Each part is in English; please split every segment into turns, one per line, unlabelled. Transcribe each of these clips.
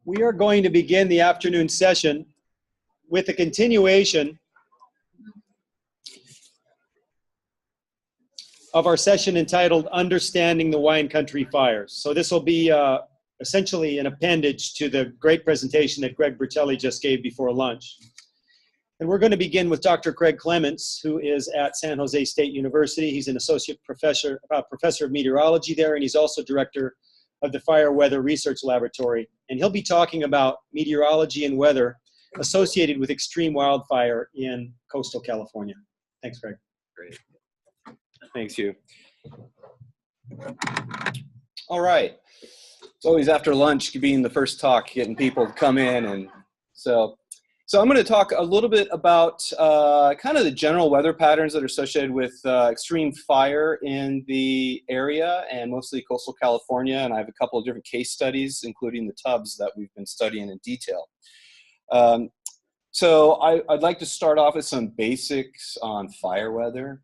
We are going to begin the afternoon session with a continuation of our session entitled Understanding the Wine Country Fires. So this will be essentially an appendage to the great presentation that Greg Bertelli just gave before lunch. And we're going to begin with Dr. Craig Clements, who is at San Jose State University. He's an associate professor of meteorology there, and he's also director of the Fire Weather Research Laboratory. And he'll be talking about meteorology and weather associated with extreme wildfire in coastal California. Thanks, Craig.
Great. Thanks, Hugh. All right. It's always after lunch being the first talk, getting people to come in. And so I'm going to talk a little bit about kind of the general weather patterns that are associated with extreme fire in the area and mostly coastal California. And I have a couple of different case studies, including the tubs that we've been studying in detail. So I'd like to start off with some basics on fire weather.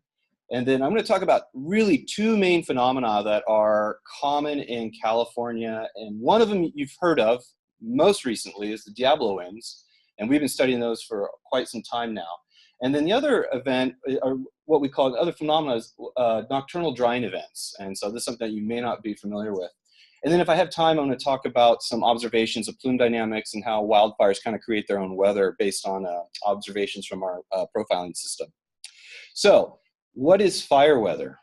And then I'm going to talk about really two main phenomena that are common in California. And one of them you've heard of most recently is the Diablo Winds. And we've been studying those for quite some time now. And then the other event, or what we call other phenomena, is nocturnal drying events. And so this is something that you may not be familiar with. And then if I have time, I'm going to talk about some observations of plume dynamics and how wildfires kind of create their own weather based on observations from our profiling system. So what is fire weather?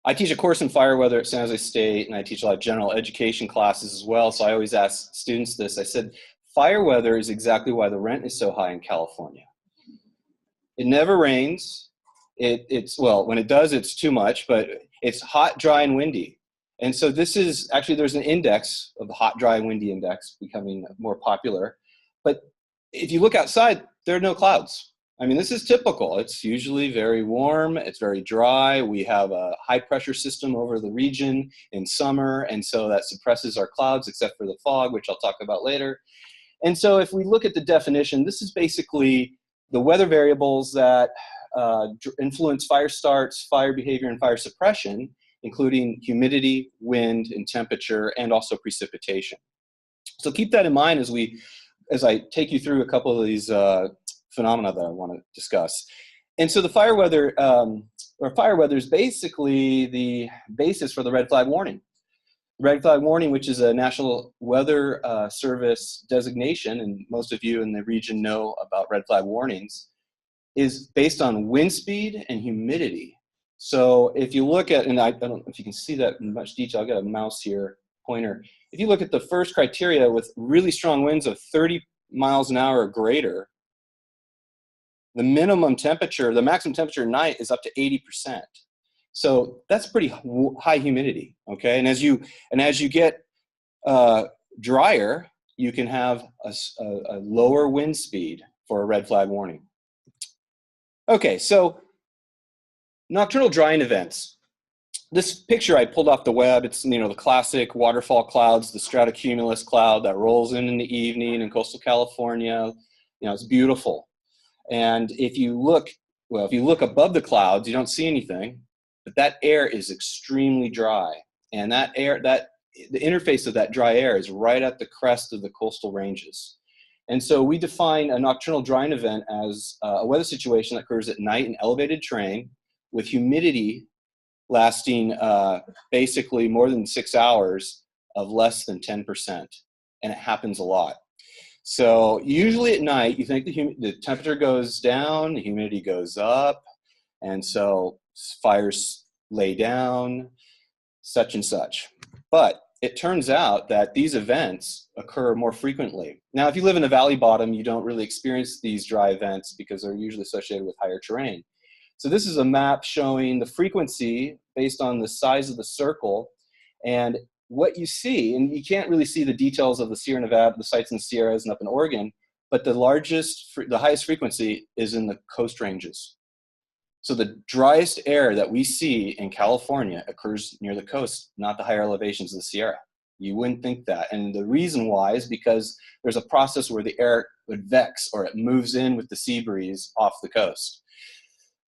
I teach a course in fire weather at San Jose State, and I teach a lot of general education classes as well. So I always ask students this. I said, fire weather is exactly why the rent is so high in California. It never rains. Well, when it does, it's too much, but it's hot, dry, and windy. And so this is, actually there's an index of the hot, dry, and windy index becoming more popular. But if you look outside, there are no clouds. I mean, this is typical. It's usually very warm. It's very dry. We have a high pressure system over the region in summer. And so that suppresses our clouds except for the fog, which I'll talk about later. And so if we look at the definition, this is basically the weather variables that influence fire starts, fire behavior, and fire suppression, including humidity, wind, and temperature, and also precipitation. So keep that in mind as I take you through a couple of these phenomena that I want to discuss. And so the fire weather, is basically the basis for the red flag warning. Red flag warning, which is a National Weather Service designation, and most of you in the region know about red flag warnings, is based on wind speed and humidity. So if you look at, and I don't know if you can see that in much detail, I've got a mouse here, pointer. If you look at the first criteria with really strong winds of 30 miles an hour or greater, the minimum temperature, the maximum temperature at night is up to 80%. So that's pretty high humidity, okay? And as you get drier, you can have a lower wind speed for a red flag warning. Okay, so nocturnal drying events. This picture I pulled off the web. It's, the classic waterfall clouds, the stratocumulus cloud that rolls in the evening in coastal California. It's beautiful. And if you look above the clouds, you don't see anything. But that air is extremely dry, and the interface of that dry air is right at the crest of the coastal ranges. And so we define a nocturnal drying event as a weather situation that occurs at night in elevated terrain with humidity lasting basically more than 6 hours of less than 10%, and it happens a lot. So usually at night, you think the temperature goes down, the humidity goes up, and so fires lay down, such and such. But it turns out that these events occur more frequently. Now, if you live in the valley bottom, you don't really experience these dry events because they're usually associated with higher terrain. So this is a map showing the frequency based on the size of the circle. And what you see, and you can't really see the details of the Sierra Nevada, the sites in the Sierras and up in Oregon, but the highest frequency is in the coast ranges. So the driest air that we see in California occurs near the coast, not the higher elevations of the Sierra. You wouldn't think that. And the reason why is because there's a process where the air would vex or it moves in with the sea breeze off the coast.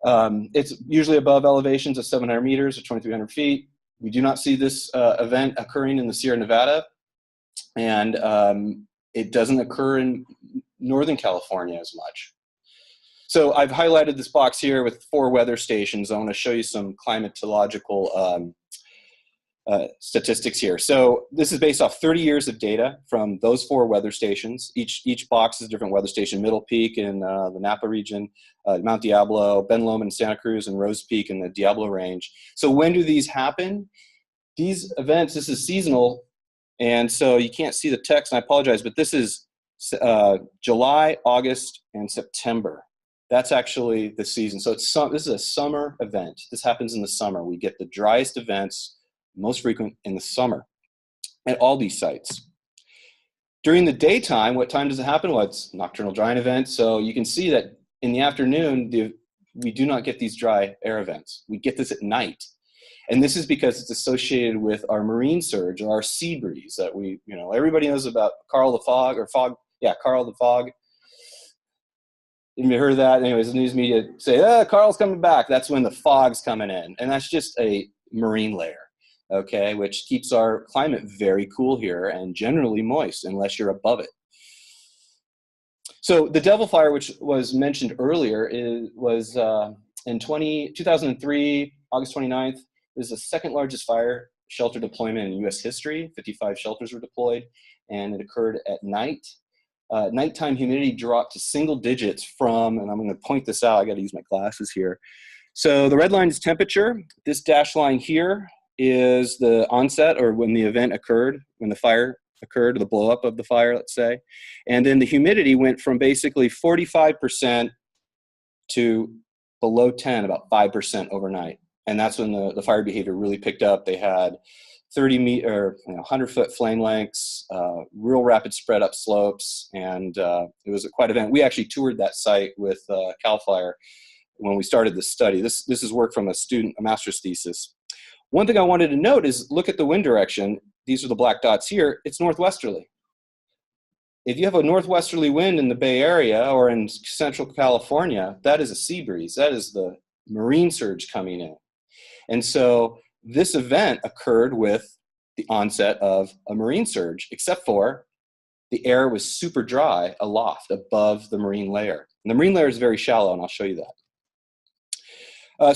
It's usually above elevations of 700 meters or 2,300 feet. We do not see this event occurring in the Sierra Nevada. And it doesn't occur in Northern California as much. So I've highlighted this box here with 4 weather stations. I want to show you some climatological statistics here. So this is based off 30 years of data from those 4 weather stations. Each box is a different weather station. Middle Peak in the Napa region, Mount Diablo, Ben Lomond in Santa Cruz, and Rose Peak in the Diablo Range. So when do these happen? These events, this is seasonal, and so you can't see the text, and I apologize, but this is July, August, and September. That's actually the season. So this is a summer event. This happens in the summer. We get the driest events, most frequent in the summer at all these sites. During the daytime, what time does it happen? Well, it's nocturnal drying event. So you can see that in the afternoon, we do not get these dry air events. We get this at night. And this is because it's associated with our marine surge, or our sea breeze that everybody knows about Carl the Fog, Carl the Fog. You heard of that? Anyways, the news media say, Carl's coming back. That's when the fog's coming in. And that's just a marine layer, okay, which keeps our climate very cool here and generally moist unless you're above it. So the Devil Fire, which was mentioned earlier, was in 2003, August 29th. It was the 2nd largest fire shelter deployment in U.S. history. 55 shelters were deployed, and it occurred at night. Nighttime humidity dropped to single digits from, and I'm going to point this out, I got to use my glasses here. So the red line is temperature. This dashed line here is the onset, or when the event occurred, when the fire occurred, the blow up of the fire, let's say. And then the humidity went from basically 45% to below 10, about 5% overnight. And that's when the fire behavior really picked up. They had 100-foot flame lengths, real rapid spread up slopes, and it was quite an event. We actually toured that site with CAL FIRE when we started this study. This is work from a master's thesis. One thing I wanted to note is look at the wind direction. These are the black dots here. It's northwesterly. If you have a northwesterly wind in the Bay Area or in Central California, that is a sea breeze. That is the marine surge coming in. And so this event occurred with the onset of a marine surge, except for the air was super dry aloft above the marine layer. And the marine layer is very shallow, and I'll show you that.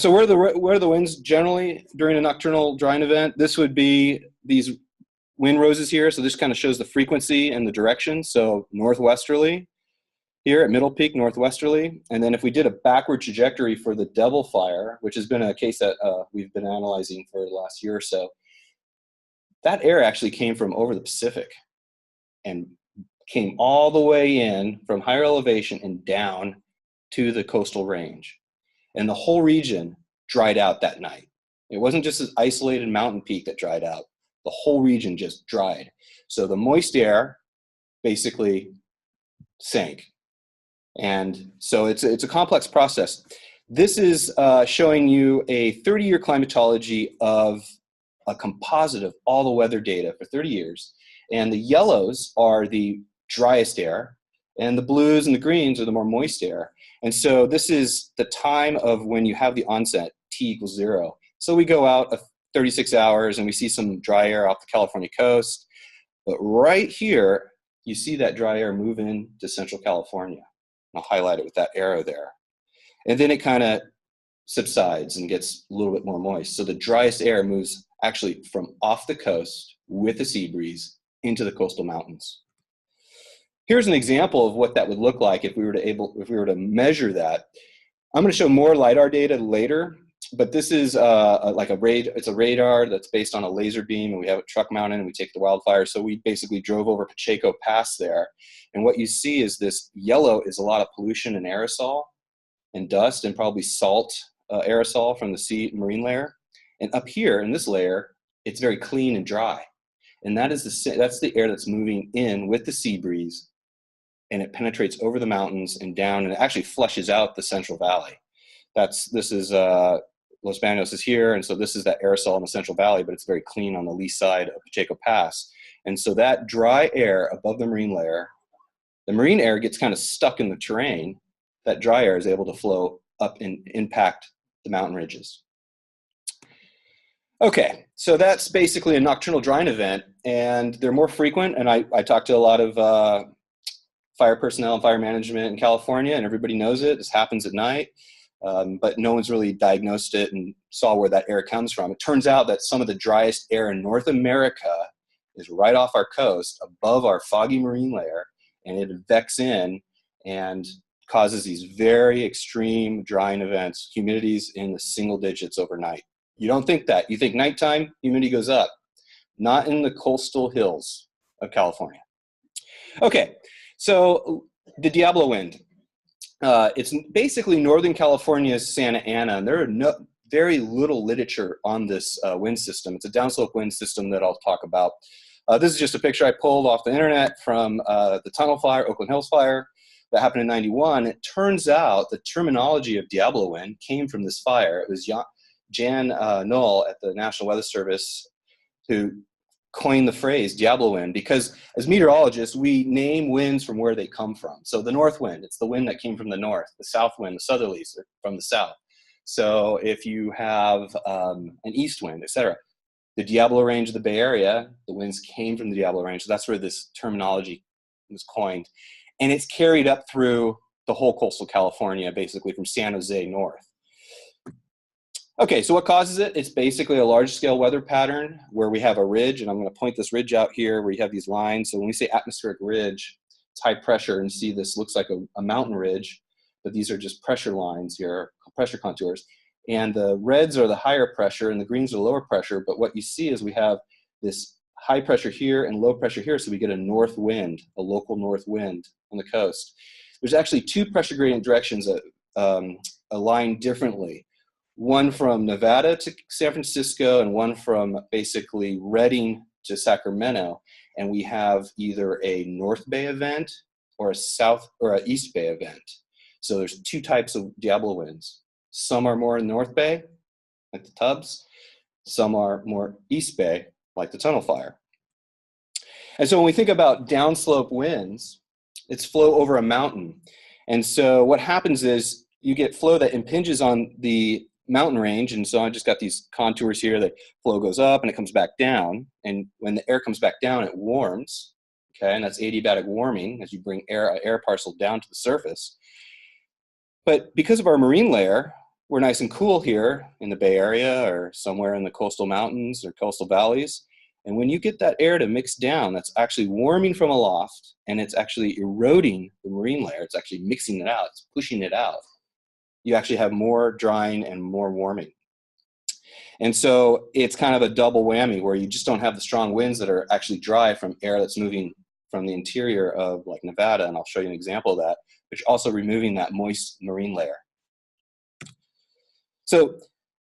So where are the winds generally during a nocturnal drying event? This would be these wind roses here. So this kind of shows the frequency and the direction. So northwesterly here at Middle Peak, northwesterly. And then if we did a backward trajectory for the Devil Fire, which has been a case that we've been analyzing for the last year or so, that air actually came from over the Pacific and came all the way in from higher elevation and down to the coastal range. And the whole region dried out that night. It wasn't just an isolated mountain peak that dried out. The whole region just dried. So the moist air basically sank. And so it's a complex process. This is showing you a 30-year climatology of a composite of all the weather data for 30 years. And the yellows are the driest air, and the blues and the greens are the more moist air. And so this is the time of when you have the onset, T = 0. So we go out 36 hours and we see some dry air off the California coast. But right here, you see that dry air move into Central California. I'll highlight it with that arrow there. And then it kind of subsides and gets a little bit more moist. So the driest air moves actually from off the coast with a sea breeze into the coastal mountains. Here's an example of what that would look like if we were to measure that. I'm going to show more LiDAR data later, but this is it's a radar that's based on a laser beam, and we have a truck mounted, and we take the wildfire. So we basically drove over Pacheco Pass there, and what you see is this yellow is a lot of pollution and aerosol and dust and probably salt aerosol from the sea marine layer. And up here in this layer, it's very clean and dry, and that's the air that's moving in with the sea breeze, and it penetrates over the mountains and down, and it actually flushes out the Central Valley. This is Los Banos is here, and so this is that aerosol in the Central Valley, but it's very clean on the lee side of Pacheco Pass. And so that dry air above the marine layer, the marine air gets kind of stuck in the terrain. That dry air is able to flow up and impact the mountain ridges. Okay, so that's basically a nocturnal drying event. and they're more frequent. And I talked to a lot of fire personnel and fire management in California, and everybody knows it. This happens at night, but no one's really diagnosed it and saw where that air comes from. It turns out that some of the driest air in North America is right off our coast, above our foggy marine layer, and it vects in and causes these very extreme drying events, humidities in the single digits overnight. You don't think that. You think nighttime, humidity goes up. Not in the coastal hills of California. Okay, so the Diablo wind. It's basically Northern California's Santa Ana, and there are very little literature on this wind system. It's a downslope wind system that I'll talk about. This is just a picture I pulled off the internet from the Tunnel Fire, Oakland Hills Fire, that happened in '91. It turns out the terminology of Diablo wind came from this fire. It was Jan Null at the National Weather Service who coined the phrase Diablo wind, because as meteorologists, we name winds from where they come from. So the north wind, it's the wind that came from the north. The south wind, the southerlies, are from the south. So if you have an east wind, etc. The Diablo range of the Bay Area, the winds came from the Diablo range. So that's where this terminology was coined. And it's carried up through the whole coastal California, basically from San Jose north. Okay, so what causes it? It's basically a large-scale weather pattern where we have a ridge, and I'm going to point this ridge out here where you have these lines. So when we say atmospheric ridge, it's high pressure, and see this looks like a mountain ridge, but these are just pressure lines here, pressure contours. And the reds are the higher pressure, and the greens are lower pressure, but what you see is we have this high pressure here and low pressure here, so we get a north wind, a local north wind on the coast. There's actually two pressure gradient directions that align differently. One from Nevada to San Francisco and one from basically Redding to Sacramento. And we have either a North Bay event or a South or an East Bay event. So there's two types of Diablo winds. Some are more in North Bay, like the Tubbs. Some are more East Bay, like the Tunnel Fire. And so when we think about downslope winds, it's flow over a mountain. And so what happens is you get flow that impinges on the mountain range, and so I just got these contours here. The flow goes up and it comes back down, and when the air comes back down, it warms. Okay, and that's adiabatic warming as you bring air parcel down to the surface. But because of our marine layer, we're nice and cool here in the Bay Area or somewhere in the coastal mountains or coastal valleys. And when you get that air to mix down, that's actually warming from aloft, and it's actually eroding the marine layer. It's actually mixing it out. It's pushing it out. You actually have more drying and more warming. And so it's kind of a double whammy where you just don't have the strong winds that are actually dry from air that's moving from the interior of like Nevada, and I'll show you an example of that, but you're also removing that moist marine layer. So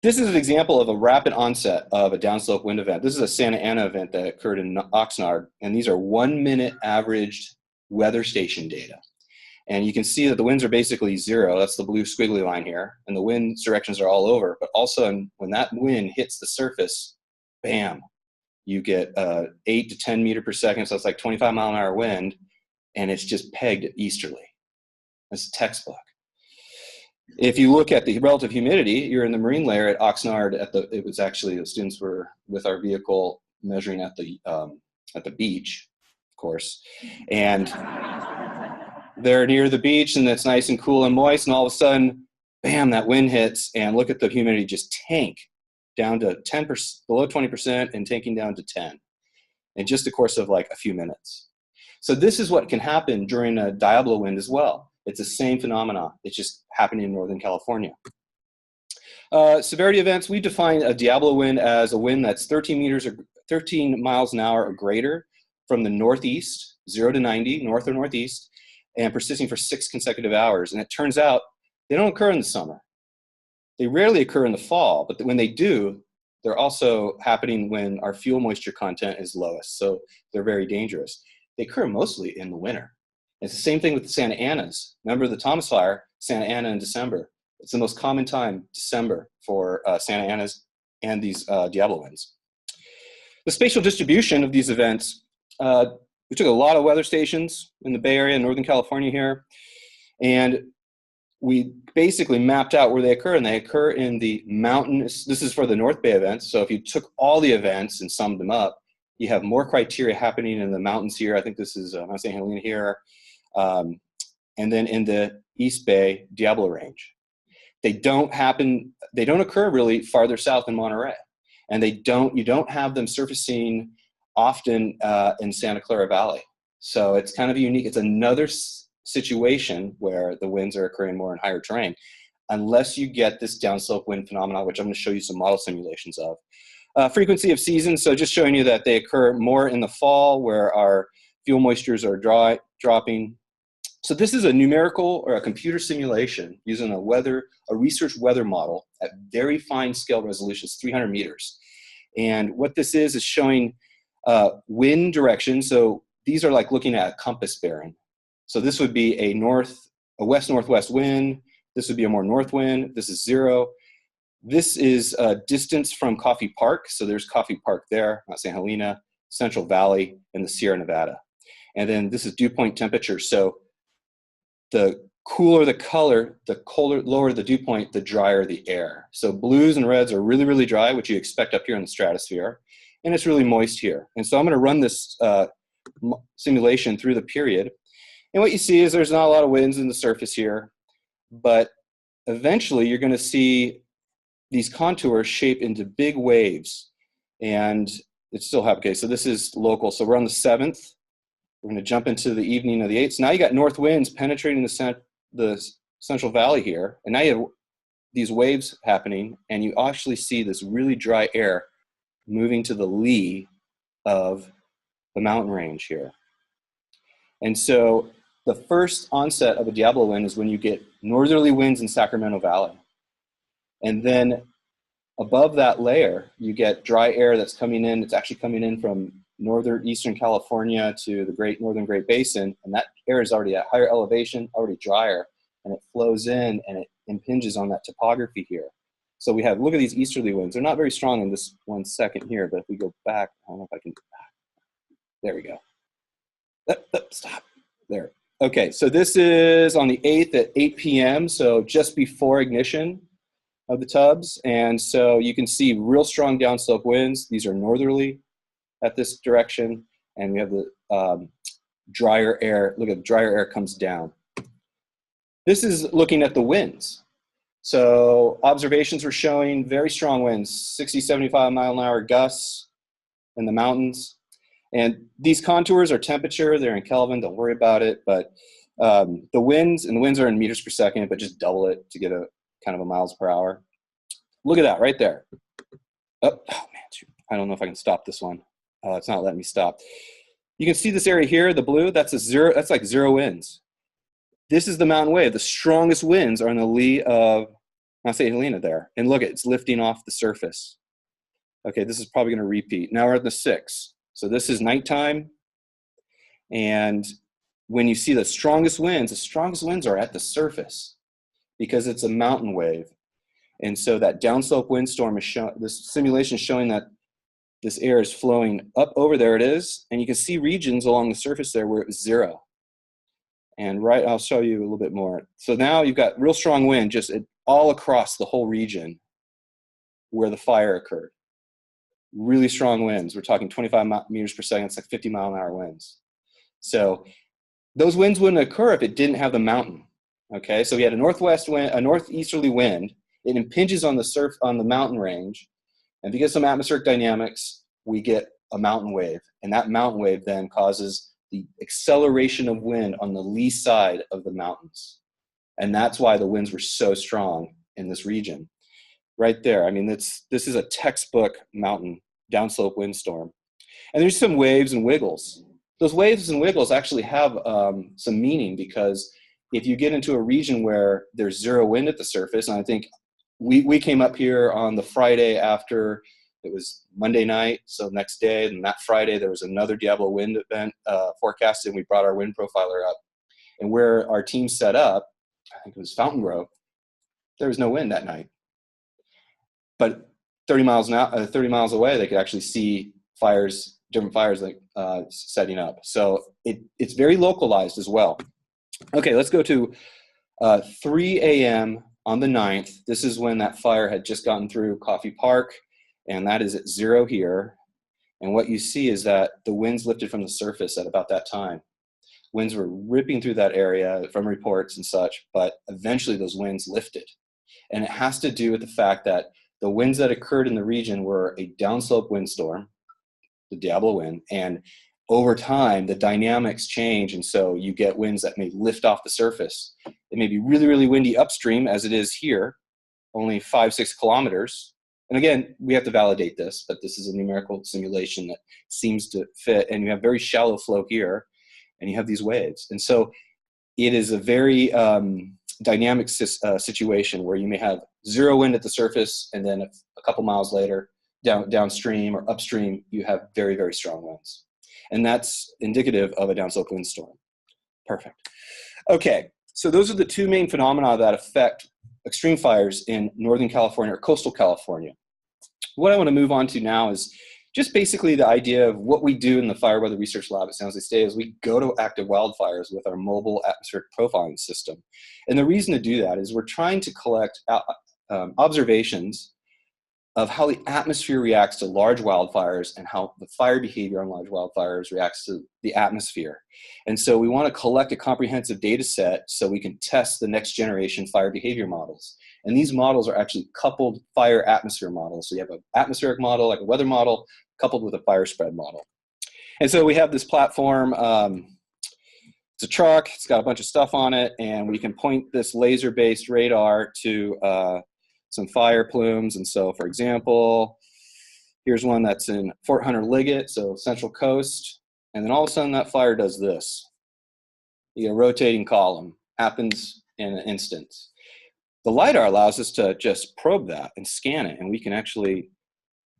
this is an example of a rapid onset of a downslope wind event. This is a Santa Ana event that occurred in Oxnard, and these are 1 minute averaged weather station data. And you can see that the winds are basically zero. That's the blue squiggly line here. And the wind directions are all over. But also when that wind hits the surface, bam, you get 8 to 10 meter per second. So it's like 25 mile an hour wind. And it's just pegged at easterly. That's a textbook. If you look at the relative humidity, you're in the marine layer at Oxnard. It was actually the students were with our vehicle measuring at the beach, of course. And they're near the beach and it's nice and cool and moist, and all of a sudden, bam, that wind hits, and look at the humidity just tank down to 10%, below 20%, and tanking down to 10 in just the course of like a few minutes. So this is what can happen during a Diablo wind as well. It's the same phenomena. It's just happening in Northern California. Severity events, we define a Diablo wind as a wind that's 13 miles an hour or greater from the northeast, 0 to 90, north or northeast, and persisting for 6 consecutive hours. And it turns out they don't occur in the summer. They rarely occur in the fall, but when they do, they're also happening when our fuel moisture content is lowest. So they're very dangerous. They occur mostly in the winter. It's the same thing with the Santa Anas. Remember the Thomas Fire, Santa Ana in December. It's the most common time, December, for Santa Anas and these Diablo winds. The spatial distribution of these events, we took a lot of weather stations in the Bay Area, Northern California here, and we basically mapped out where they occur, and they occur in the mountainous, this is for the North Bay events, so if you took all the events and summed them up, You have more criteria happening in the mountains here. I think this is Mount St. Helena here. And then in the East Bay, Diablo Range. They don't occur really farther south in Monterey. And you don't have them surfacing often in Santa Clara Valley. So it's kind of unique. It's another situation where the winds are occurring more in higher terrain, unless you get this downslope wind phenomenon, which I'm going to show you some model simulations of. Frequency of seasons, so just showing you that they occur more in the fall where our fuel moistures are dropping. So this is a numerical or a computer simulation using a research weather model at very fine scale resolutions, 300 meters. And what this is showing wind direction. So these are like looking at a compass bearing. So this would be a west-northwest wind. This would be a more north wind. This is 0. This is distance from Coffee Park. So there's Coffee Park there, Mount St. Helena, Central Valley, and the Sierra Nevada. And then this is dew point temperature. So the cooler the color, the lower the dew point, the drier the air. So blues and reds are really, really dry, which you expect up here in the stratosphere. And it's really moist here. And so I'm going to run this simulation through the period. And what you see is there's not a lot of winds in the surface here. But eventually you're going to see these contours shape into big waves. And it's still happening. Okay, so this is local. So we're on the 7th. We're going to jump into the evening of the 8th. So now you got north winds penetrating the Central Valley here. And now you have these waves happening. And you actually see this really dry air moving to the lee of the mountain range here. And so the first onset of a Diablo wind is when you get northerly winds in Sacramento Valley. And then above that layer, you get dry air that's coming in. It's actually coming in from northeastern California to the Northern Great Basin. And that air is already at higher elevation, already drier. And it flows in and it impinges on that topography here. So we have, look at these easterly winds. They're not very strong in this 1 second here, but if we go back, I don't know if I can, there we go. Stop, there. Okay, so this is on the 8th at 8 p.m., so just before ignition of the tubs. And so you can see real strong downslope winds. These are northerly at this direction. And we have the drier air. Look at the drier air comes down. This is looking at the winds. So observations were showing very strong winds, 60, 75 mile an hour gusts in the mountains. And these contours are temperature. They're in Kelvin. Don't worry about it. But the winds are in meters per second, but just double it to get a kind of a miles per hour. Look at that right there. Oh man, I don't know if I can stop this one. It's not letting me stop. You can see this area here, the blue. That's like 0 winds. This is the mountain wave. The strongest winds are in the lee of Mount St. Helena there. And look, it's lifting off the surface. Okay, this is probably going to repeat. Now we're at the 6th. So this is nighttime. And when you see the strongest winds are at the surface because it's a mountain wave. And so that downslope windstorm is showing, this simulation is showing that this air is flowing up over there. It is. And you can see regions along the surface there where it was 0. And I'll show you a little bit more. So now you've got real strong wind just all across the whole region where the fire occurred. Really strong winds. We're talking 25 meters per second. It's like 50 mile an hour winds. So those winds wouldn't occur if it didn't have the mountain. Okay, so we had a northeasterly wind. It impinges on the mountain range, and because of some atmospheric dynamics, we get a mountain wave, and that mountain wave then causes the acceleration of wind on the lee side of the mountains, and that's why the winds were so strong in this region. Right there. I mean, this is a textbook mountain downslope windstorm. And there's some waves and wiggles. Those waves and wiggles actually have some meaning because if you get into a region where there's 0 wind at the surface, and I think we came up here on the Friday after it was Monday night, so next day, and that Friday there was another Diablo wind event forecasted, and we brought our wind profiler up. And where our team set up, I think it was Fountain Grove, there was no wind that night. But 30 miles away, they could actually see different fires like setting up. So it's very localized as well. Okay, let's go to 3 a.m. on the 9th. This is when that fire had just gotten through Coffee Park, and that is at 0 here. And what you see is that the winds lifted from the surface at about that time. Winds were ripping through that area from reports and such, but eventually those winds lifted. And it has to do with the fact that the winds that occurred in the region were a downslope windstorm, the Diablo wind, and over time the dynamics change, and so you get winds that may lift off the surface. It may be really, really windy upstream, as it is here, only 5-6 kilometers. And again, we have to validate this, but this is a numerical simulation that seems to fit, and you have very shallow flow here, and you have these waves. And so it is a very dynamic situation where you may have zero wind at the surface, and then a couple miles later, downstream or upstream, you have very, very strong winds. And that's indicative of a downslope windstorm. Perfect. Okay, so those are the two main phenomena that affect extreme fires in Northern California or coastal California. What I want to move on to now is just basically the idea of what we do in the Fire Weather Research Lab at San Jose State is we go to active wildfires with our mobile atmospheric profiling system. And the reason to do that is we're trying to collect observations of how the atmosphere reacts to large wildfires and how the fire behavior on large wildfires reacts to the atmosphere. And so we want to collect a comprehensive data set so we can test the next generation fire behavior models. And these models are actually coupled fire atmosphere models. So you have an atmospheric model, like a weather model, coupled with a fire spread model. And so we have this platform. It's a truck. It's got a bunch of stuff on it. And we can point this laser-based radar to some fire plumes. And so, for example, here's one that's in Fort Hunter Liggett, so Central Coast. And then all of a sudden that fire does this. You get a rotating column, happens in an instant. The LiDAR allows us to just probe that and scan it. And we can actually,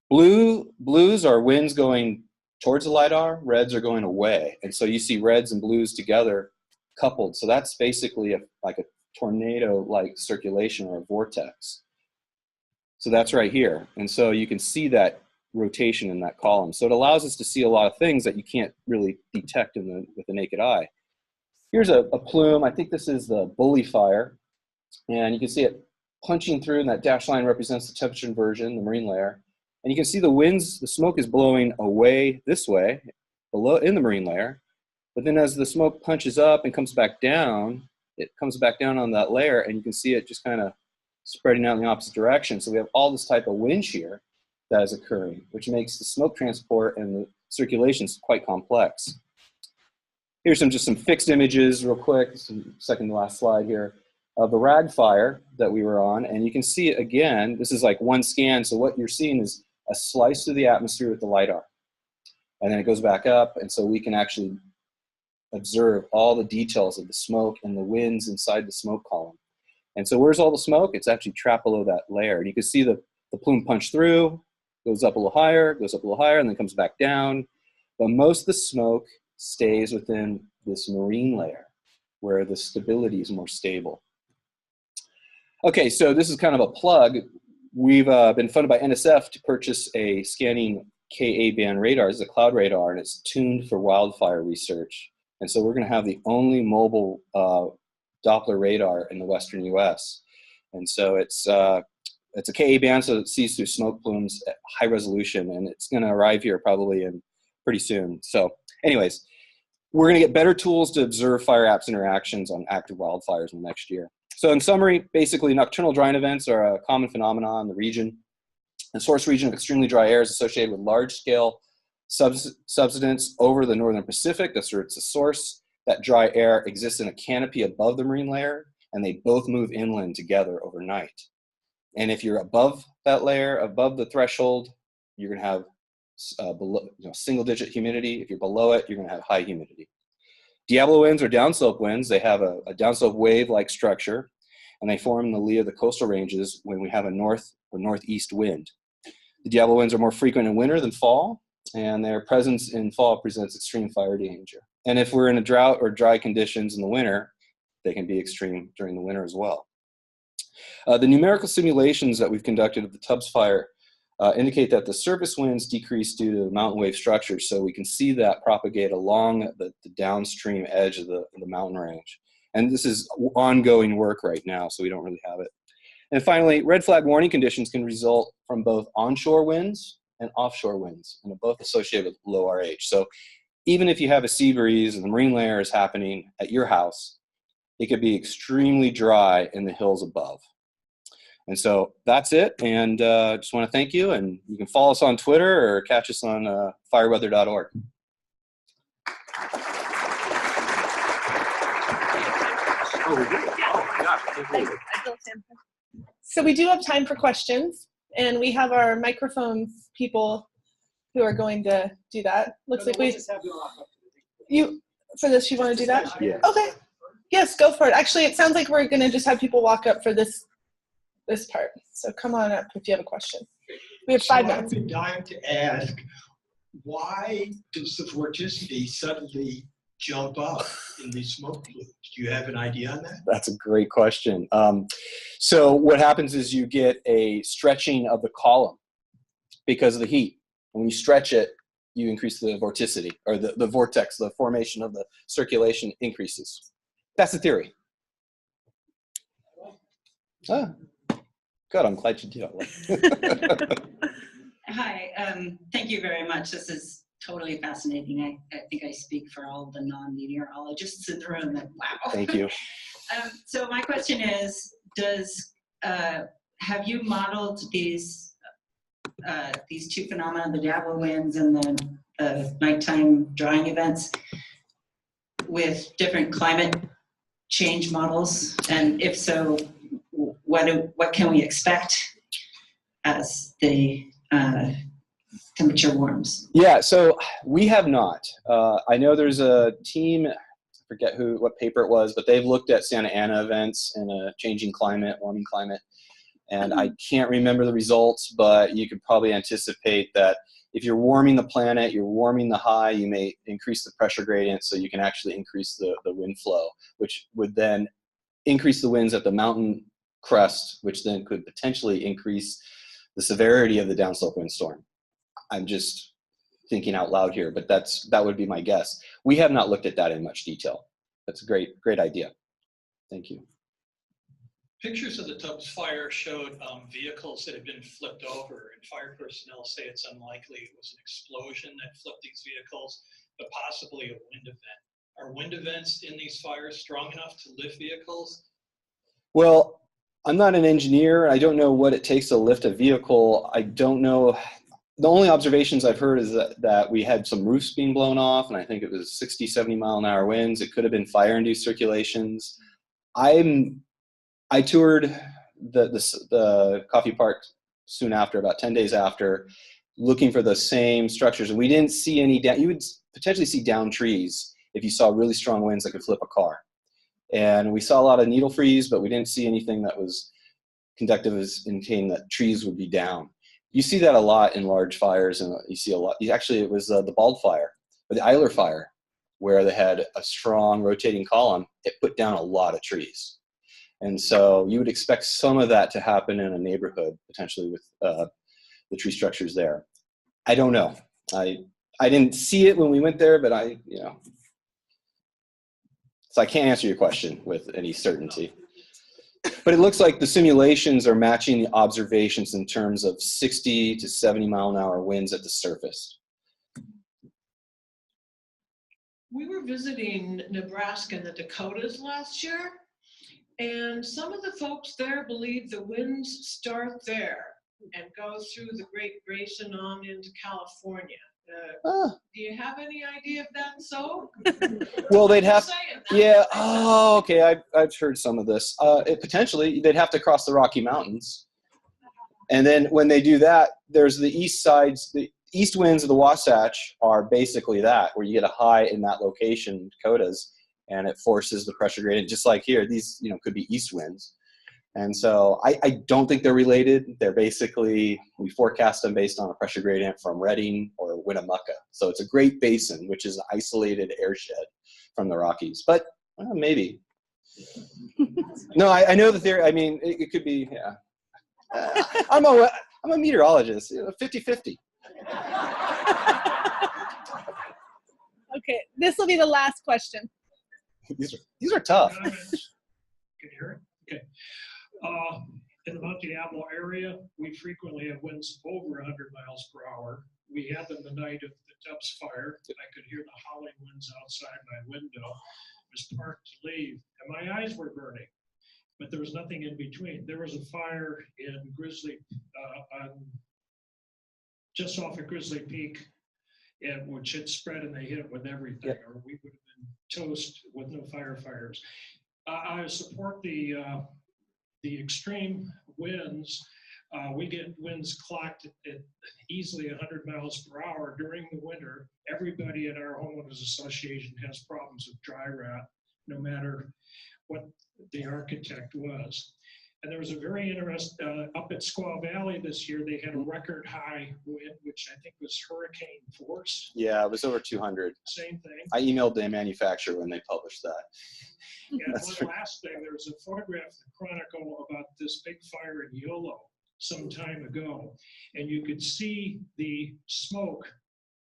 blues are winds going towards the LiDAR, reds are going away. And so you see reds and blues together coupled. So that's basically like a tornado-like circulation or a vortex. So that's right here. And so you can see that rotation in that column. So it allows us to see a lot of things that you can't really detect with the naked eye. Here's a plume. I think this is the Bully fire. And you can see it punching through, and that dashed line represents the temperature inversion, the marine layer. And you can see the winds, the smoke is blowing away this way, below in the marine layer. But then as the smoke punches up and comes back down, it comes back down on that layer, and you can see it just kind of spreading out in the opposite direction. So we have all this type of wind shear that is occurring, which makes the smoke transport and the circulations quite complex. Here's just some fixed images real quick, second to last slide here, of the Wragg fire that we were on. And you can see it again, this is like one scan. So what you're seeing is a slice through the atmosphere with the LiDAR. And then it goes back up. And so we can actually observe all the details of the smoke and the winds inside the smoke column. And so where's all the smoke? It's actually trapped below that layer. And you can see the plume punch through, goes up a little higher, goes up a little higher, and then comes back down. But most of the smoke stays within this marine layer where the stability is more stable. Okay, so this is kind of a plug. We've been funded by NSF to purchase a scanning Ka band radar. This is a cloud radar, and it's tuned for wildfire research. And so we're going to have the only mobile Doppler radar in the Western U.S. And so it's a Ka band, so it sees through smoke plumes at high resolution, and it's going to arrive here probably in pretty soon. So anyways, we're going to get better tools to observe fire apps interactions on active wildfires in the next year. So in summary, basically nocturnal drying events are a common phenomenon in the region. The source region of extremely dry air is associated with large-scale subsidence over the northern Pacific. That's where it's a source. That dry air exists in a canopy above the marine layer, and they both move inland together overnight. And if you're above that layer, above the threshold, you're going to have single-digit humidity. If you're below it, you're going to have high humidity. Diablo winds or downslope winds, they have a downslope wave-like structure, and they form in the lee of the coastal ranges when we have a north or northeast wind. The Diablo winds are more frequent in winter than fall, and their presence in fall presents extreme fire danger. And if we're in a drought or dry conditions in the winter, they can be extreme during the winter as well. The numerical simulations that we've conducted of the Tubbs fire indicate that the surface winds decrease due to the mountain wave structure, so we can see that propagate along the downstream edge of the mountain range. And this is ongoing work right now, so we don't really have it. And finally, red flag warning conditions can result from both onshore winds and offshore winds, and they're both associated with low RH. So even if you have a sea breeze and the marine layer is happening at your house, it could be extremely dry in the hills above. And so that's it, and just want to thank you, and you can follow us on Twitter or catch us on fireweather.org.
So we do have time for questions, and we have our microphones people who are going to do that. Looks like you for this. You want to do that?
Yeah.
Okay. Yes, go for it. Actually, it sounds like we're going to just have people walk up for this part. So come on up if you have a question. We have 5 minutes.
I've been dying to ask, why does the vorticity suddenly jump up in these smoke plumes? Do you have an idea on that?
That's a great question. So what happens is you get a stretching of the column because of the heat. When you stretch it, you increase the vorticity, or the vortex, the formation of the circulation increases. That's the theory. Ah, good, I'm glad you did.
Hi, thank you very much. This is totally fascinating. I think I speak for all the non-meteorologists in the room. Wow.
Thank you.
So my question is, have you modeled these 2 phenomena, the Diablo Winds and the nighttime drying events, with different climate change models? And if so, what can we expect as the temperature warms?
Yeah, so we have not. I know there's a team, I forget what paper it was, but they've looked at Santa Ana events in a changing climate, warming climate, and I can't remember the results, but you could probably anticipate that if you're warming the planet, you're warming the high, you may increase the pressure gradient, so you can actually increase the wind flow, which would then increase the winds at the mountain crest, which then could potentially increase the severity of the downslope windstorm. I'm just thinking out loud here, but that would be my guess. We have not looked at that in much detail. That's a great idea. Thank you.
Pictures of the Tubbs fire showed vehicles that had been flipped over, and fire personnel say it's unlikely it was an explosion that flipped these vehicles, but possibly a wind event. Are wind events in these fires strong enough to lift vehicles?
Well, I'm not an engineer. I don't know what it takes to lift a vehicle. I don't know. The only observations I've heard is that we had some roofs being blown off, and I think it was 60, 70 mile an hour winds. It could have been fire-induced circulations. I toured the coffee park soon after, about 10 days after, looking for the same structures, and we didn't see any down. You would potentially see down trees if you saw really strong winds that could flip a car. And we saw a lot of needle freeze, but we didn't see anything that was conductive as indicating that trees would be down. You see that a lot in large fires, and you see a lot. Actually, it was the Wildfire, or the Eiler fire, where they had a strong rotating column. It put down a lot of trees. And so you would expect some of that to happen in a neighborhood, potentially with the tree structures there. I don't know. I didn't see it when we went there, but so I can't answer your question with any certainty. But it looks like the simulations are matching the observations in terms of 60 to 70 mile an hour winds at the surface.
We were visiting Nebraska and the Dakotas last year, and some of the folks there believe the winds start there and go through the Great Basin on into California. Do you have any idea if that's so?
Well, they'd have, yeah, oh, okay, I've heard some of this. Potentially, they'd have to cross the Rocky Mountains. And then when they do that, there's the east sides, the east winds of the Wasatch are basically that, where you get a high in that location, Dakotas, and it forces the pressure gradient, just like here. These, could be east winds. And so I don't think they're related. They're basically, we forecast them based on a pressure gradient from Redding or Winnemucca. So it's a Great Basin, which is an isolated airshed from the Rockies. But maybe. No, I know the theory. I mean, it could be, yeah. I'm a meteorologist, 50-50.
Okay, this will be the last question.
These are tough.
Can you hear it? Okay.
In the Mount Diablo area, we frequently have winds over 100 miles per hour. We had them the night of the Tubbs fire. I could hear the howling winds outside my window. I was parked to leave, and my eyes were burning, but there was nothing in between. There was a fire in Grizzly, just off of Grizzly Peak, which had spread, and they hit it with everything, or we would have been toast with no firefighters. I support the extreme winds. We get winds clocked at easily 100 miles per hour during the winter. Everybody in our homeowners association has problems with dry rot, no matter what the architect was. And there was a very interesting, up at Squaw Valley this year, they had a record high wind, which I think was hurricane force.
Yeah, it was over 200.
Same thing.
I emailed the manufacturer when they published that.
And one last thing, there was a photograph in the Chronicle about this big fire in Yolo some time ago. And you could see the smoke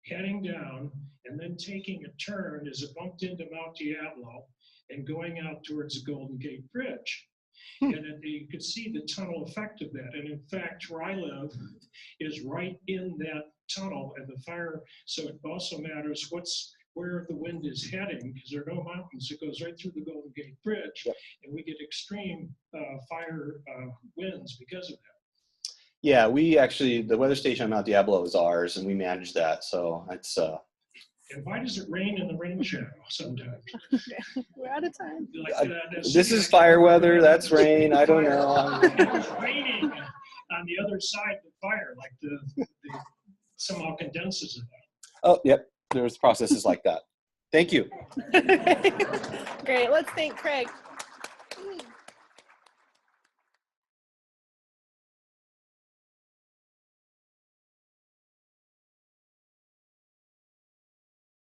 heading down and then taking a turn as it bumped into Mount Diablo and going out towards the Golden Gate Bridge. And you could see the tunnel effect of that. And in fact, where I live is right in that tunnel and the fire. So it also matters where the wind is heading, because there are no mountains. It goes right through the Golden Gate Bridge, and we get extreme fire winds because of that.
Yeah, we actually, the weather station on Mount Diablo is ours, and we manage that. So it's.
And why does it rain in the rain shadow sometimes?
We're out of time.
This is fire weather. That's rain. I don't know.
It was raining on the other side of the fire, like the somehow condenses it.
Oh, yep. There's processes like that. Thank you.
Great. Let's thank Craig.